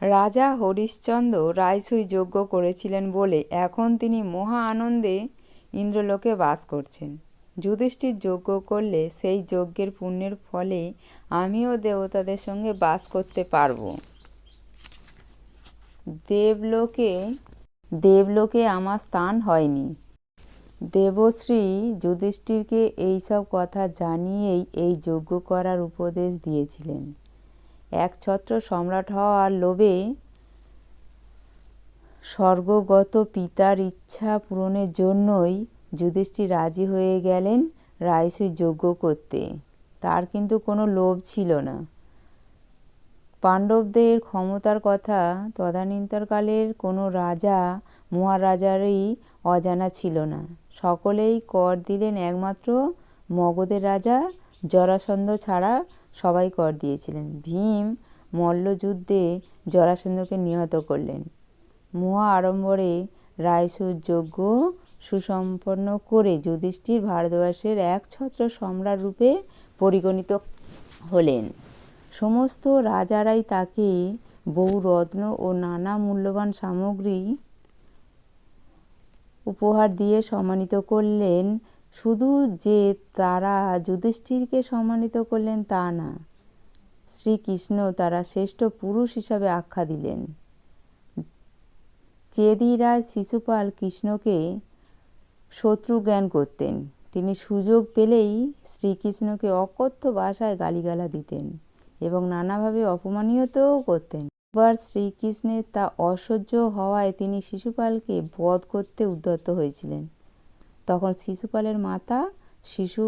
রাজা হরিশ্চন্দ্র রায়সুই যজ্ঞ করেছিলেন বলে এখন তিনি মহা আনন্দে ইন্দ্রলোকে বাস করছেন। যুধিষ্ঠির যজ্ঞ করলে সেই যজ্ঞের পুণ্যের ফলে আমিও দেবতাদের সঙ্গে বাস করতে পারব। দেবলোকে আমার স্থান হয়নি। দেবশ্রী যুধিষ্ঠিরকে এইসব কথা জানিয়েই এই যজ্ঞ করার উপদেশ দিয়েছিলেন। একছত্র সম্রাট হওয়ার লোভে স্বর্গগত পিতার ইচ্ছা পূরণের জন্যই যুধিষ্ঠির রাজি হয়ে গেলেন রায়সুই যজ্ঞ করতে। তার কিন্তু কোনো লোভ ছিল না। পাণ্ডবদের ক্ষমতার কথা তদানীন্তনকালের কোনো রাজা মহারাজারই অজানা ছিল না। সকলেই কর দিলেন, একমাত্র মগধের রাজা জরাসন্ধ ছাড়া সবাই কর দিয়েছিলেন। ভীম মল্লযুদ্ধে জরাসন্ধকে নিহত করলেন। মহা আড়ম্বরে রায়সুই যজ্ঞ সুসম্পন্ন করে যুধিষ্ঠির ভারতবর্ষের একছত্র সম্রাট রূপে পরিগণিত হলেন। সমস্ত রাজারাই তাকে বহু রত্ন ও নানা মূল্যবান সামগ্রী উপহার দিয়ে সম্মানিত করলেন। শুধু যে তারা যুধিষ্ঠিরকে সম্মানিত করলেন তা না, শ্রীকৃষ্ণ তারা শ্রেষ্ঠ পুরুষ হিসাবে আখ্যা দিলেন। চেদিরাজ শিশুপাল কৃষ্ণকে শত্রু জ্ঞান করতেন। তিনি সুযোগ পেলেই শ্রীকৃষ্ণকে অকথ্য ভাষায় গালিগালা দিতেন এবং নানাভাবে অপমানিতও করতেন। এবার শ্রীকৃষ্ণের তা অসহ্য হওয়ায় তিনি শিশুপালকে বধ করতে উদ্যত হয়েছিলেন। তখন শিশুপালের মাতা শিশু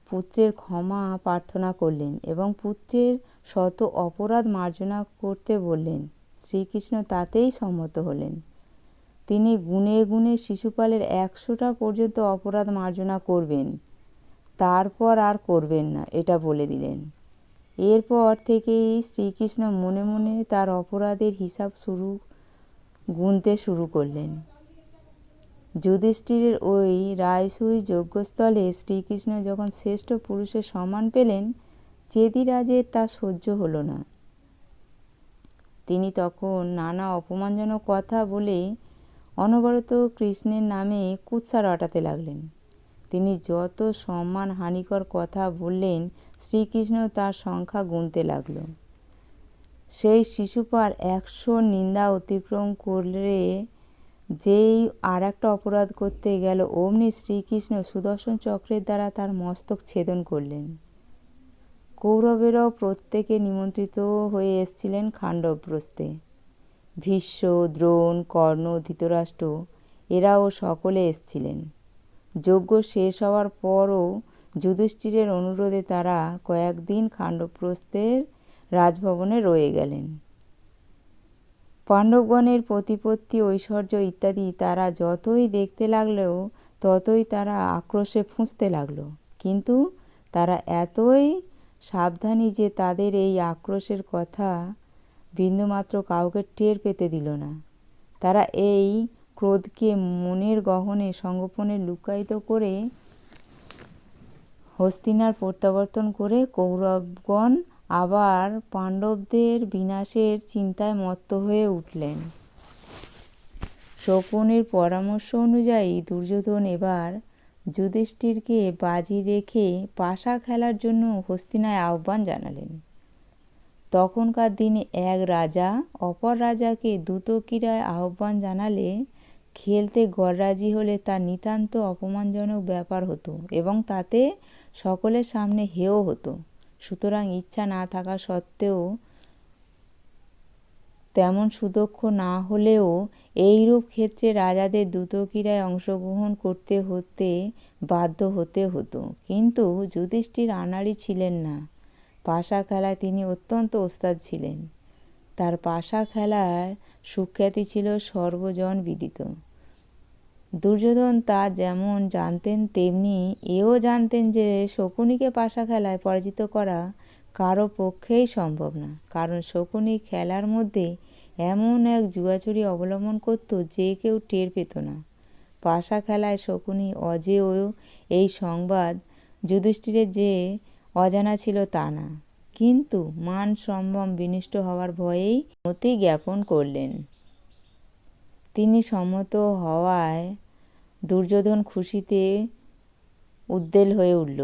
পুত্রের ক্ষমা প্রার্থনা করলেন এবং পুত্রের শত অপরাধ মার্জনা করতে বললেন। শ্রীকৃষ্ণ তাতেই সম্মত হলেন। তিনি গুণে গুণে শিশুপালের 100টা পর্যন্ত অপরাধ মার্জনা করবেন, তারপর আর করবেন না, এটা বলে দিলেন। এরপর থেকেই শ্রীকৃষ্ণ মনে মনে তার অপরাধের হিসাব গুনতে শুরু করলেন। যুধিষ্ঠিরের ওই রায়সুই যজ্ঞস্থলে শ্রীকৃষ্ণ যখন শ্রেষ্ঠ পুরুষের সম্মান পেলেন, চেদিরাজের তা সহ্য হল না। তিনি তখন নানা অপমানজনক কথা বলে অনবরত কৃষ্ণের নামে কুৎসা রটাতে লাগলেন। তিনি যত সম্মান হানিকর কথা বললেন, শ্রীকৃষ্ণ তার সংখ্যা গুনতে লাগল। সেই শিশুপাল 100 নিন্দা অতিক্রম করে যেই আর একটা অপরাধ করতে গেল, অমনি শ্রীকৃষ্ণ সুদর্শন চক্রের দ্বারা তার মস্তক ছেদন করলেন। কৌরবেরাও প্রত্যেকে নিমন্ত্রিত হয়ে এসেছিলেন খাণ্ডবপ্রস্থে। ভীষ্ম, দ্রোণ, কর্ণ, ধৃতরাষ্ট্র এরাও সকলে এসেছিলেন। যজ্ঞ শেষ হওয়ার পরও যুধিষ্ঠিরের অনুরোধে তারা কয়েকদিন খাণ্ডবপ্রস্থের রাজভবনে রয়ে গেলেন। পাণ্ডবগণের প্রতিপত্তি, ঐশ্বর্য ইত্যাদি তারা যতই দেখতে লাগলেও ততই তারা আক্রোশে ফুঁসতে লাগল। কিন্তু তারা এতই সাবধানী যে তাদের এই আক্রোশের কথা বিন্দুমাত্র কাউকে টের পেতে দিল না। তারা এই ক্রোধকে মনের গহনে সংগোপনে লুকায়িত করে হস্তিনার প্রত্যাবর্তন করে কৌরবগণ আবার পাণ্ডবদের বিনাশের চিন্তায় মত্ত হয়ে উঠলেন। শকুনির পরামর্শ অনুযায়ী দুর্যোধন এবার যুধিষ্ঠিরকে বাজি রেখে পাশা খেলার জন্য হস্তিনায় আহ্বান জানালেন। তখনকার দিনে এক রাজা অপর রাজাকে দ্রুতক্রীড়ায় আহ্বান জানালে খেলতে গররাজি হলে তা নিতান্ত অপমানজনক ব্যাপার হতো এবং তাতে সকলের সামনে হেয় হতো। সুতরাং ইচ্ছা না থাকা সত্ত্বেও তেমন সুদক্ষ না হলেও এইরূপ ক্ষেত্রে রাজাদের দ্রুতক্রীড়ায় অংশগ্রহণ করতে বাধ্য হতে হতো। কিন্তু যুধিষ্ঠির আনাড়ি ছিলেন না। পাশা খেলায় তিনি অত্যন্ত ওস্তাদ ছিলেন। তার পাশা খেলার সুখ্যাতি ছিল সর্বজন বিদিত। দুর্যোধন তা যেমন জানতেন তেমনি এও জানতেন যে শকুনিকে পাশা খেলায় পরাজিত করা কারো পক্ষেই সম্ভব না, কারণ শকুনি খেলার মধ্যে এমন এক জুয়াচুরি অবলম্বন করত যে কেউ টের পেত না। পাশা খেলায় শকুনি অজেয় এই সংবাদ যুধিষ্ঠিরের যে অজানা ছিল তা না। কিন্তু মান সম্ভ্রম বিনষ্ট হওয়ার ভয়েই মতি জ্ঞাপন করলেন। তিনি সম্মত হওয়ায় দুর্যোধন খুশিতে উদ্বেল হয়ে উঠল।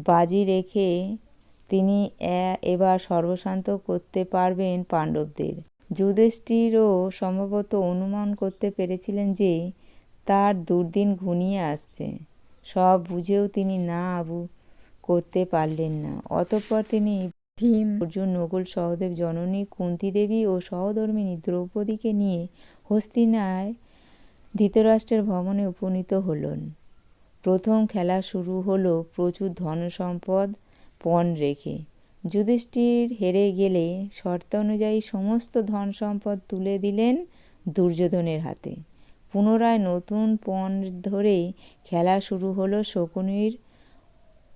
বাজি রেখে তিনি এবার সর্বশান্ত করতে পারবেন পাণ্ডবদের। যুধিষ্ঠিরও সম্ভবত অনুমান করতে পেরেছিলেন যে তার দুর্দিন ঘনিয়ে আসছে। সব বুঝেও তিনি না করতে পারলেন না। অতঃপর তিনি ভীম, অর্জুন, নকুল, সহদেব, জননী কুন্তী দেবী ও সহধর্মিণী দ্রৌপদীকে নিয়ে হস্তিনায় ধৃতরাষ্ট্রের ভবনে উপনীত হলেন। প্রথম খেলা শুরু হলো প্রচুর ধনসম্পদ পণ রেখে। যুধিষ্ঠির হেরে গেলে শর্তানুযায়ী সমস্ত ধন সম্পদ তুলে দিলেন দুর্যোধনের হাতে। পুনরায় নতুন পণ ধরে খেলা শুরু হলো। শকুনির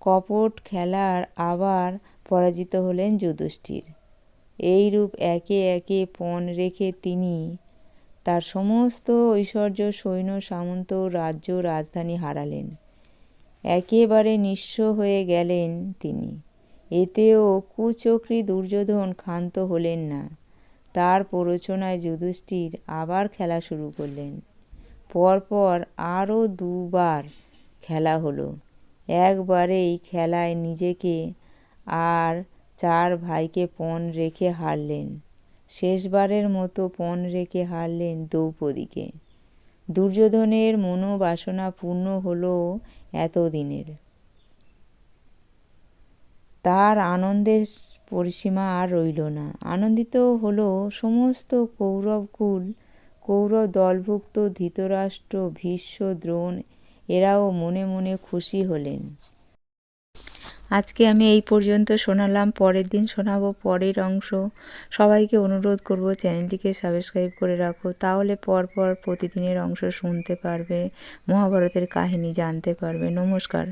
কপট খেলার আবার পরাজিত হলেন যুধিষ্ঠির। এইরূপ একে একে পণ রেখে তিনি তার সমস্ত ঐশ্বর্য, সৈন্য সামন্ত, রাজ্য, রাজধানী হারালেন। একেবারে নিঃস্ব হয়ে গেলেন তিনি। এতেও কুচক্রী দুর্যোধন ক্ষান্ত হলেন না। তার প্ররোচনায় যুধিষ্ঠির আবার খেলা শুরু করলেন। পরপর আরও দুবার খেলা হলো। একবারেই খেলায় নিজেকে আর চার ভাইকে পণ রেখে হারলেন। শেষবারের মতো পণ রেখে হারলেন দ্রৌপদীকে। দুর্যোধনের মনোবাসনা পূর্ণ হল এতদিনের। তার আনন্দের পরিসীমা আর রইল না। আনন্দিত হল সমস্ত কৌরবকুল। কৌরব দলভুক্ত ধৃতরাষ্ট্র, ভীষ্ম, দ্রোণ এরাও মনে মনে খুশি হলেন। আজকে আমি এই পর্যন্ত শোনালাম। পরের দিন শোনাবো পরের অংশ। সবাইকে অনুরোধ করব চ্যানেলটিকে সাবস্ক্রাইব করে রাখো, তাহলে পরপর প্রতিদিনের অংশ শুনতে পারবে, মহাভারতের কাহিনী জানতে পারবে। নমস্কার।